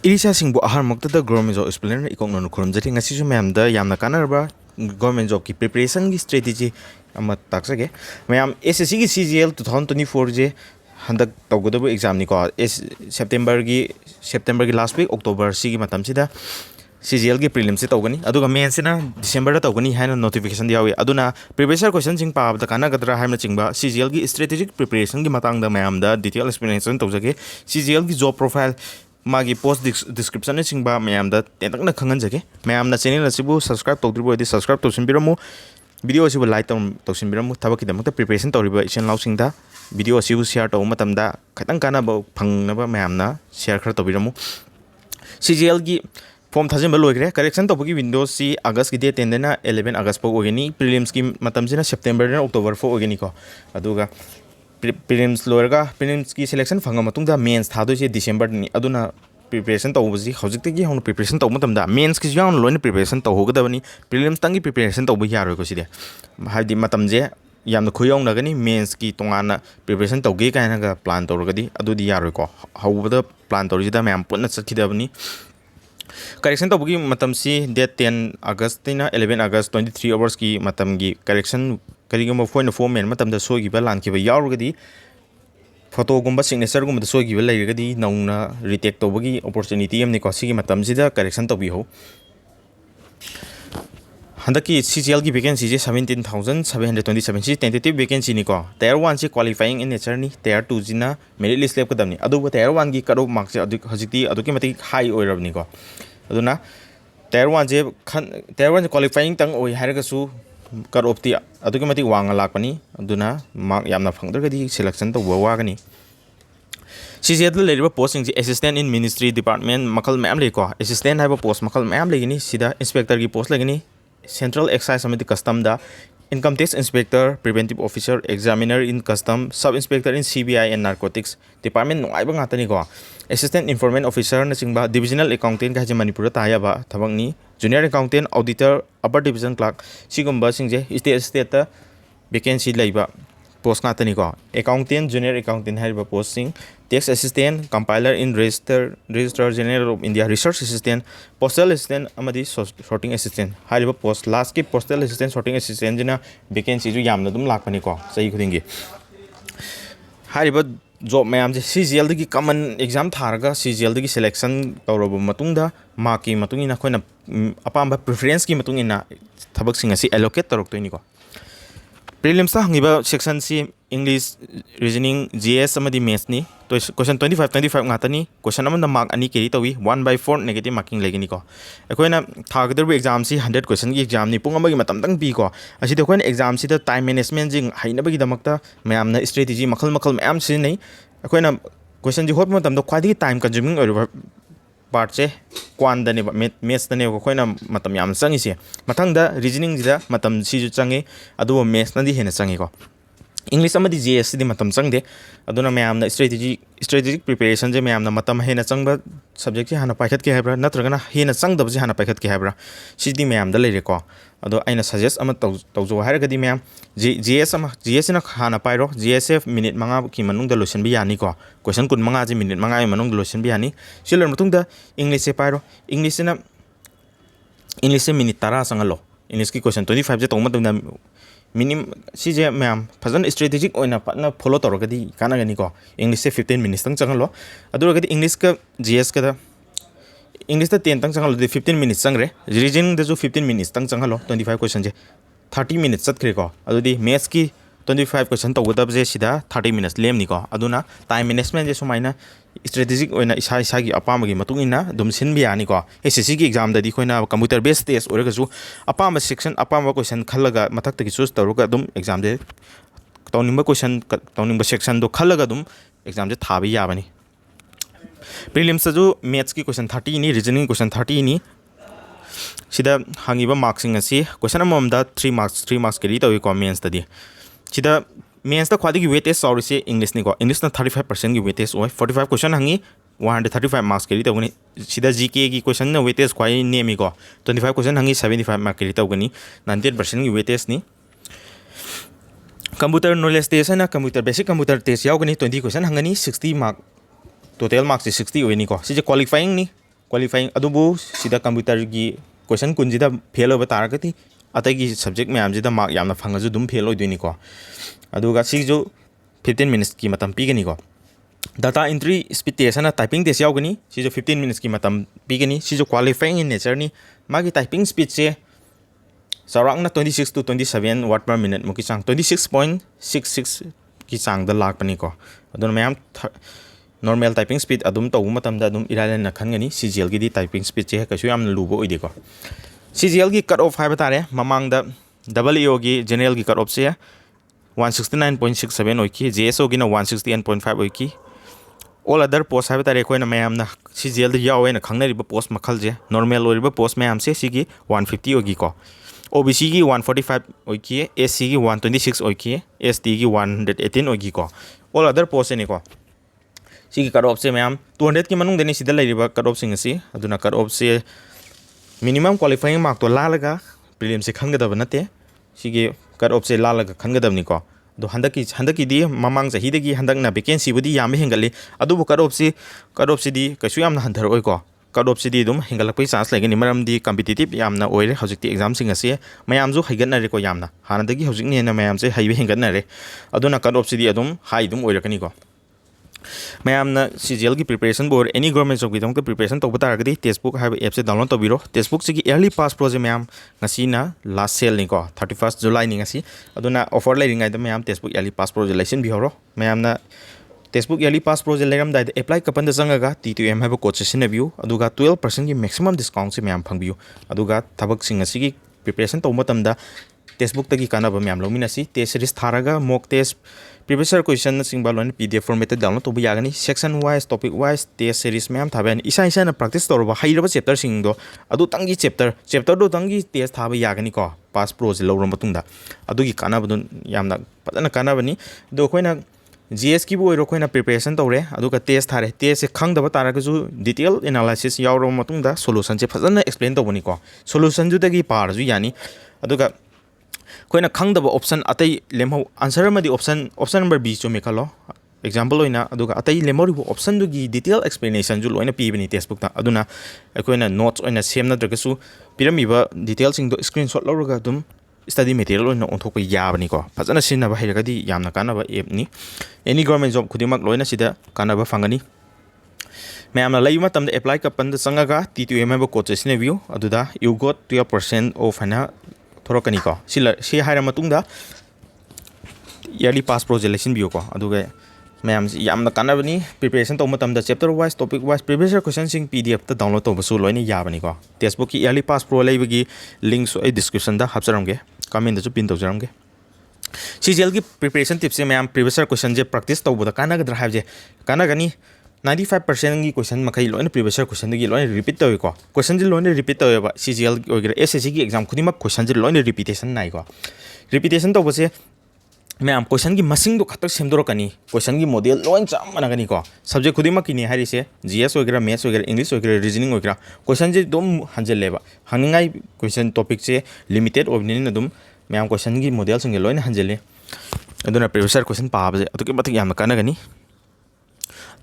Irisa singbo ahar mokta government job explainer ikong nukurum jadi ngasi ma'am da yamna kanarba government job ki preparation ki strategy ama taksage ma'am SSC CGL 2024 je handak tawgadabu exam ni ko September ki last week October si ki matam sida CGL ki prelims se tawgani aduga mains na December da tawgani haina notification yawi aduna previous question sing pa da kana gadra haina chingba CGL ki strategic preparation ki matang da ma'am da detail explanation tawjage CGL ki job profile magi post description ne singba mayam da tentakna khangan jage mayam na channel asibu subscribe tawdribo edi subscribe tawsin biramu video asibu like tawsin biramu thabaki da makta preparation tawriba ichen lausing da video asibu share taw matam da khatang kana ba phangna ba mayam na share khar tawbiramu CGL gi form thajin ba loigre correction tawbagi windows si august ki date 10 na 11 august po ogeni prelims ki matam sina september na october fo ogeni ko aduga prelims loirga prelims ki selection fanga matungda mains thado je December ni aduna preparation tawbuji hojikte gi hon preparation taw matamda mains ki yawn loina preparation taw hogadabani prelims tangi preparation tawbu yaroi ko side haidi matamje yamna khuyong nagani mains ki tongana preparation tawge kaina ga plan tawragadi adudi yaroi ko hawbada plan tawrida mayam punna chakhidabani correction tawbugi matam si date 10 august tina 11 august 23 hours ki matam gi correction karigama phone format matamda sogiba lankiba yaurugadi photo gumba signature gumba sogiba lairagadi nauna retake tawbagi opportunity amni ko sigi matam sida correction tawbi ho handaki CGL ki vacancy je 17727 si tentative vacancy ni ko tier 1 si qualifying in nature ni tier 2 jina merit list lep kadamni adu tier 1 gi kado mark se hojiti aduki mati high oirabni ko aduna tier 1 qualifying tang oi haraga su cut off the aduki mati wanga lakpani aduna mark yamna phangdragadi selection to wagani CGL leriba posting assistant in ministry department makal ma'am le ko assistant haiba post makal ma'am le gini sida inspector gi post legini central excise amati custom da income tax inspector preventive officer examiner in custom sub inspector in CBI and narcotics department noiba ngatani ko assistant informant officer na singba divisional accountant ka je Manipuri ta ba thabak ni junior accountant auditor upper division clerk sigumba singje state ta vacancy laiba post ngatani ko accountant junior accountant haiba posting tax assistant compiler in registrar general of India research assistant postal assistant amadi sorting assistant haiba post last ki postal assistant sorting assistant jina vacancy ju yamna dum lakpani ko sai khudingi haiba job mayam je CGL dagi common exam tharaga CGL dagi selection tawraba matungda mark ki matungina khoina apamba preference ki matungina thabak singa si allocate taroktoini ko prelims ta hangiba section si English reasoning GS amadi maths ni to question 25 ngatani question amanda mark ani keri tawi 1/4 negative marking legini ko akoina thagadaru exam si 100 question gi exam ni pung amagi matam tang pi ko asi de akoina exam si da time management jing hainabagi damakta mayamna strategy makhal mayam si nei akoina question ji hot matam da khwadi time consuming or part che kwan da ne maths da ne ko akoina matam yam changi se mathang da reasoning ji da matam si ju changi adu maths na di hena changi ko English amadi GS di matam changde aduna mayamna strategic preparation je mayamna matam hena changba subject ji hana paikhat ke habra natragana hena changdab ji hana paikhat ke habra sidi mayam da leire ko ado aina suggest ama tawjo haragadi mayam GS na hana pairo GSF minute manga ki manung da lotion bi yani ko question kun manga ji minute manga manung da lotion bi yani silar matung da English se pairo English se minute tara sangalo English ki question 25 je tawma da minimum CJ ma'am fazan strategic oina patna follow torogadi kana gani ko English se 15 minutes tang changalo aduragadi English ka GS ka da English ta 10 tang changalo 15 minutes changre reasoning da jo 15 minutes tang changalo 25 question je 30 minutes chatkre ko adudi maths ki 25 question tawgadab je sida 30 minutes lemni ko aduna time management je sumaina strategic oina isa gi apama gi matungina dum sin bi ani ko SSC ki exam da di khoina computer based test orega ju apama section apama question khallaga mathak ta gi choose taruga dum exam de tawningba question tawningba section do khallaga dum exam je thabi yabani prelims ju maths ki question 30 ni reasoning question 30 ni sida hangiba marking asi question amamda 3 marks keri tawi ko mains ta di sida mains ta khwadi gi weightage sorry English ni ko English na 35% gi weightage oi 45 question hangi 135 marks keri tawni sida GK gi question na weightage khwai nemi ko 25 question hangi 75 mark keri tawgani 98% gi weightage ni computer knowledge test na computer basic computer test yaugani 20 question hangani 60 mark total marks 60 oini ko si qualifying ni qualifying adubu sida computer gi question kunjida fail over taragati atagi subject me amjida mark yamna phangaju dum fail oidini ko aduga sijo 15 minutes ki matam pigani ko data entry speed test ana typing test yaugani sijo 15 minutes ki matam pigani sijo qualifying in nature ni magi typing speed se sarangna 26 to 27 word per minute muki chang 26.66 ki chang da lak pani ko aduna mayam normal typing speed adum to matam da adum iralen na khangani CGL gi di typing speed che ka su yam lubo oide ko CGL gi cut off haiba tare mamang da WEO gi general gi cut off se 169.67 oiki JSO gi na 168.5 oiki all other post haiba tare ko na mayam na CGL da yawe na khangna ri post makhal je normal ori post mayam se sigi 150 ogi ko OBC gi 145 oiki SC gi 126 oiki ST gi 118 oigi ko all other post ni ko sigi cut off se mayam 200 ki manung deni sida lairiba cut off sing asi aduna cut off se minimum qualifying mark to lalaga prelim se khangada banate sigi cut off se lalaga khangada ni ko do handaki di mamang jahi degi handak na vacancy budi yam hengali adu cut off se di kasu yam na handar oi ko cut off se di dum hengalak chance lagani maram di competitive yam na oire hojik exam sing ase mayam ju haigat na re ko yam na hanadagi hojik ni na mayam se haibe hengat na re aduna cut off se di adum high dum oirakani ko mayam na CGL ki preparation board any government job ki dong preparation to bata gadi TESTBOOK have app se download to biro TESTBOOK se ki early pass pro je mayam ngasi na last sale ni ko 31st July ni ngasi aduna offer lai ringai da mayam TESTBOOK early pass pro je license bi horo mayam na TESTBOOK early pass pro je leram dai apply kapan da janga ga T2M have coach se na view aduga 12% ki maximum discount se mayam phang biu aduga thabak sing asi ki preparation to matam da TESTBOOK tagi kana ba mayam lomina si test series tharaga mock test previous question na singba lon PDF format download to bu yagani section wise topic wise test series mayam thaben isa na practice to ba hairaba chapter sing do adu tangi chapter do tangi test thaba yagani ko pass pro je lawra matungda adu gi kana badun yamna padana kana bani do koina GS ki bu oiro koina preparation tore adu ka test thare test se khangdaba taraga ju detail analysis yawro matungda solution je fazana explain to bani ko solution ju dagi par ju yani adu ka koina khangdaba option atai lemho answer ma di option number b cho me khalo example loina aduga atai lemori option du gi detail explanation ju loina pi bani textbook ta aduna koina notes oina sem na draga su pirami ba detail sing do screenshot lawraga dum study material oina onthok pa yabani ko fazana sinna ba hairaga di yamna kana ba app ni any government job khudimak loina sida kana ba fangani mayamna laima tamda apply ka panda sangaga T2M ba coaches ne view aduda you got 12% off hana thorokani ko si haira matungda yearly pass pro je lesson bio ko aduga mayam yamna kanabani preparation to matam da chapter wise topic wise previous question sing PDF ta download to basu loina yabani ko textbook ki yearly pass pro leibagi link so description da hapcharamge comment da chu pin tawjaramge CGL ki preparation tips se mayam previous question je practice to boda kana gadra have je kana gani 95% की question मखई loan previous question की loan repeat तवे को question जी loan repeat तवे बा CGL ओगरे SSC की exam खुदी मक question जी loan repetition नाइ को रिपीटेशन तो बसे मैं आम क्वेश्चन की मसिंग दो खतक सेमदोर कनी क्वेश्चन की मॉडल लोन चाम मनगनी को सब्जेक्ट खुदी मक की हारि से GS ओगरा मैथ्स ओगरा इंग्लिश ओगरा रीजनिंग ओगरा क्वेश्चन जी दम हंजल लेबा हंगाई क्वेश्चन टॉपिक से लिमिटेड ओबनी न दुम मैं आम क्वेश्चन की मॉडल संगे लोन हंजले अदुना प्रीवियस क्वेश्चन पाबजे अतुके मथक याम कानगनी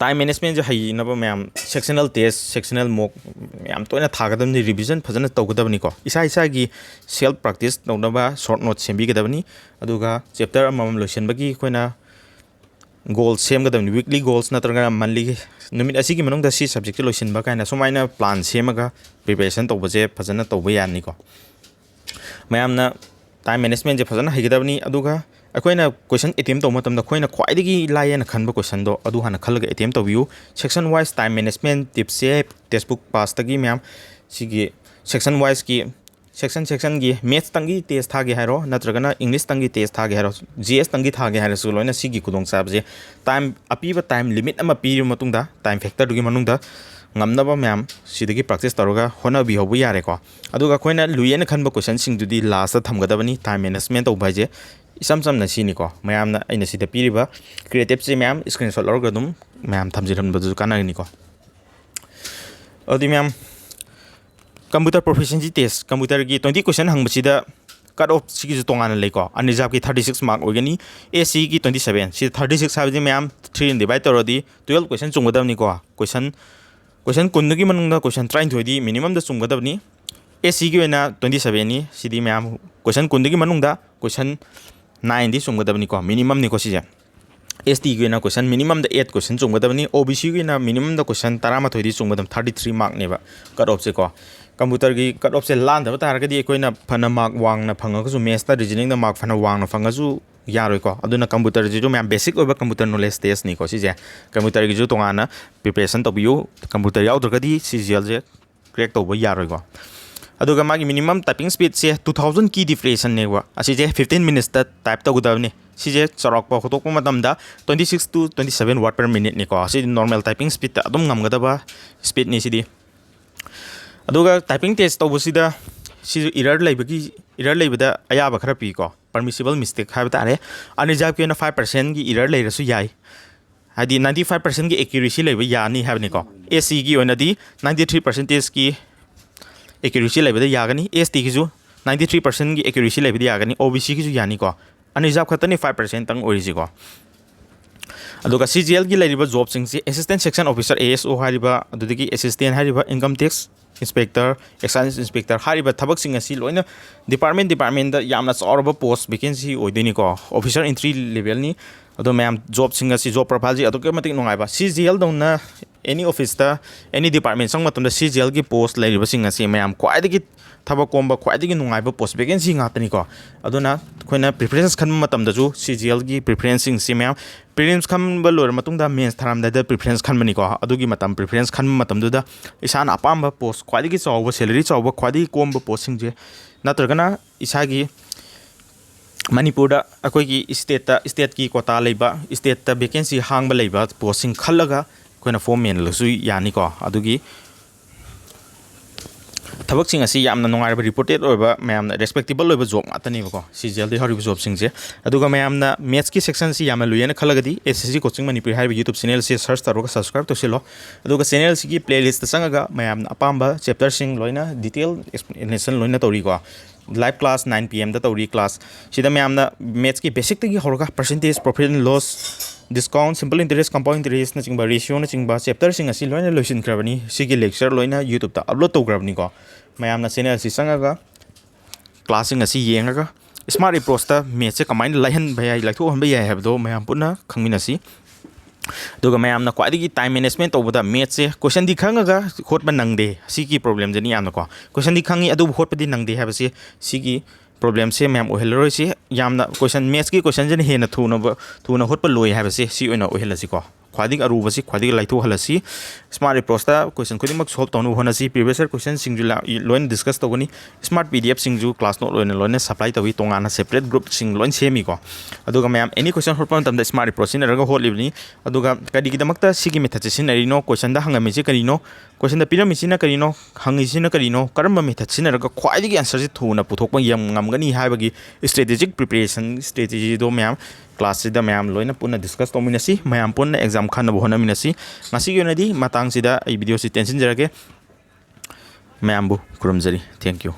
टाइम मैनेजमेंट जो है ना मैम सेक्शनल टेस्ट सेक्शनल मॉक मैम तो थागदबनी रिविजन फजन तौगदबनी को इसा इसा की सेल्फ प्रैक्टिस तौनबा शॉर्ट नोट सेमबीगदबनी अदुगा चैप्टर अमम लोइसनबगी कोइना गोल सेमगदबनी वीकली गोल्स नत्रगा मंथली नुमित असि की मनोंग दसी सब्जेक्ट लोइसनबा काइना सोमाइना प्लान सेमगा प्रिपरेशन तौबजे फजन तौबा यानी को मैम ना टाइम मैनेजमेंट जे फजन हैगदबनी अदुगा अखोइना क्वेश्चन अटेम्प्ट तौ मतम खोइना ख्वाइदगी लायन खनब क्वेश्चन दो अदु हाना खलग अटेम्प्ट तौबियु section wise time management tips से टेक्स्टबुक पास तगी मैम सिगी सेक्शन वाइज की सेक्शन की मैथ्स तंगी टेस्ट थागे हारो नत्रगना इंग्लिश तंगी टेस्ट थागे हारो GS तंगी थागे हारो सु लोइना सिगी खुदोंग साबजे टाइम अपीबा टाइम लिमिट अमा पीर मतुंगदा टाइम फैक्टर दुगी मनुंगदा ngamnaba मैम सिदगी प्रैक्टिस तौरगा होना भी होबु यारे को अदुगा खोइना लुयेन खनब क्वेश्चन सिंग दुदी लास्ट थमगदबनी टाइम मैनेजमेंट तौबाजे इसम समना सिनी को मैम अइना सिदा पीरिबा क्रिएटिव से मैम स्क्रीनशॉट लौरगा दुम मैम थमजिरमबदु कानागनी को अदि ma'am computer proficiency test computer की 20 क्वेश्चन हंगबसिदा कट ऑफ सिगी तोंगाना लेको अनरिजर्व की 36 मार्क ओगनी AC की 27 सि 36 हाबदि मैम 3 डिवाइड तौरदी 12 क्वेश्चन चुंगदबनी को क्वेश्चन क्वेश्चन कुंदगी मनुंगदा क्वेश्चन 23 मिनिमम दा चुमगदबनी एससी की ओइना 27 नी सिदी मैम क्वेश्चन कुंदगी मनुंगदा क्वेश्चन 9 दी चुमगदबनी को मिनिमम नि को सिजे एसटी की ओइना क्वेश्चन मिनिमम दा 8 क्वेश्चन चुमगदबनी ओबीसी की ओइना मिनिमम दा क्वेश्चन 13 दी चुमगदम 33 मार्क नेबा कट ऑफ से को कंप्यूटर की कट ऑफ से लांदब तारगदी एकोइना फना मार्क वांगना फंगगसु मैथ्स दा रीजनिंग दा मार्क फना वांगना फंगसु यारोइको अदुना कंप्यूटर जी जो मैम बेसिक ओबा कंप्यूटर नॉलेज टेस्ट नि को सिजे कंप्यूटर की जो तोंगाना प्रिपरेशन तबियो कंप्यूटर याउद्रगदी सीजीएल जे क्रैक तोबो यारोइको अदुगा मागी मिनिमम टाइपिंग स्पीड से 2000 की डिफ्रेशन नेवा असिजे 15 मिनट्स दा टाइप तगुदबनी सिजे चरकपा खतोकपा मतमदा 26 to 27 वर्ड पर मिनट निको असि नॉर्मल टाइपिंग स्पीड ता अदुम ngamgadaba स्पीड नि सिदी अदुगा टाइपिंग टेस्ट तौबसिदा सिजु एरर लेबदा अयाबा खरा पी को परमिसिबल मिस्टेक हाबा तारे अनरिजर्व के 5% की एरर लेरसु याई हादि 95% की एक्यूरेसी लेबा यानी हाबनि को एससी की ओनदी 93% की एक्यूरेसी लेबदा यागनी एसटी की जो 93% की एक्यूरेसी लेबदा यागनी ओबीसी की जो यानी को अनरिजर्व खतनी 5% तंग ओरिजि को अदुगा सीजीएल की लेरिबा जॉब सिंग से असिस्टेंट सेक्शन ऑफिसर एएसओ हारिबा अदुदगी असिस्टेंट हारिबा income tax inspector excise inspector हारिबा थबक सिंग असि लोइना डिपार्टमेंट दा यामना चौरबा पोस्ट वैकेंसी ओइदिनी को ऑफिसर एंट्री लेवल नि अदो मैम जॉब सिंग असि जॉब प्रोफाइल जी अदुके मतिक नुंगाइबा सीजीएल दौना एनी ऑफिस दा एनी डिपार्टमेंट संग मतम दा सीजीएल की पोस्ट लेरिबा सिंग असि मैम क्वाइदगी थबक कोंबा क्वाइदगी नुंगाइबा पोस्ट वैकेंसी गातनी को अदुना खोइना प्रेफरेंस खन मतम दजु सीजीएल की प्रेफरेंस सिंग सि मैम प्रीलिम्स खनब लोर मतुंगदा मेंस थरामदा प्रेफरेंस खनबनी को अदुगी मतम प्रेफरेंस खन मतम दुदा इसान अपाम्बा पोस्ट क्वाइदगी चौबा सैलरी चौबा क्वाइदगी कोंबा पोस्ट सिंग जे नत्रगना इसागी मणिपुर अखोगी स्टेट की कोटा लेबा स्टेट वैकेंसी हांगबा लेबा पोस्टिंग खल्लगा कोइना फॉर्म मेनलसु यानी को अदुगी थबक सिंग असि यामना नुंगाइबा रिपोर्टेड ओइबा मैमना रेस्पेक्टेबल ओइबा जॉब मातनी को सीजीएल दे हरिबा जॉब सिंग जे अदुगा मैमना मैथ्स की सेक्शन सि यामना लुयना खलगदी एसएससी कोचिंग मणिपुर हाइबा यूट्यूब चैनल से सर्च तरोगा सब्सक्राइब तोसिलो अदुगा चैनल सि की प्लेलिस्ट संगागा मैमना अपाम्बा चैप्टर सिंग लोइना डिटेल एक्सप्लेनेशन लोइना तौरी को लाइव क्लास 9 PM दा तौरी क्लास सिदा मैमना मैथ्स की बेसिक तगी होरगा percentage profit and loss discount simple interest compound interest ना चिंबा रेशियो ना चिंबा चैप्टर सिंग असि लोइना लोइसिन खरबनी सिगी लेक्चर लोइना यूट्यूब ता अपलोड तौग्रबनी को मैमना चैनल सि संगागा क्लासिंग असि येंगागा स्मार्ट अप्रोच ता मैथ्स से कमाइन लाइहन भया लाइथो हन भया हैबदो मैम पुना खंगिनसी दुगा मैमना क्वाइदगी टाइम मैनेजमेंट तौबदा मैथ्स से क्वेश्चन दी खंगागा होटबा नंगदे सिगी प्रॉब्लम जनी यामना को क्वेश्चन दी खंगी अदु होटबदी नंगदे हैबसे सिगी प्रॉब्लम से मैम ओहेलरोय से यामना क्वेश्चन मैथ्स की क्वेश्चन जन हेना थुना होटबा लोय हैबसे सि ओइना ओहेलसी को ख्वादिक अरुबसी ख्वादिक लाइथो हलसी स्मार्ट अप्रोच ता क्वेश्चन खुदिमक सॉल्व तौनु होनसी प्रीवियस क्वेश्चन सिंजु लोइन डिस्कस तौगनी स्मार्ट पीडीएफ सिंजु क्लास नोट लोइन सप्लाई तवी तोंगाना सेपरेट ग्रुप सिंग लोइन सेमी को अदुगा मैम एनी क्वेश्चन होटपन तम स्मार्ट अप्रोच सिनरगा होटलिबनी अदुगा कदी गिदमक्ता सिगी मेथड सिनरिनो क्वेश्चन दा हंगमिसि करिनो क्वेश्चन दा पिरमिसिना करिनो हंगिसिना करिनो करम मेथड सिनरगा ख्वादिगी आंसर सि थुना पुथोकपा यम ngamgani हाइबगी स्ट्रेटेजिक प्रिपरेशन स्ट्रेटेजी दो मैम क्लास सिदा मैम लोइना पुना डिस्कस तौमिनसी मैम पुना एग्जाम खाना होनमिनसी ngasi gi onadi matang sida ai video si tension jarage ma'am बु खुरमजरी थैंक यू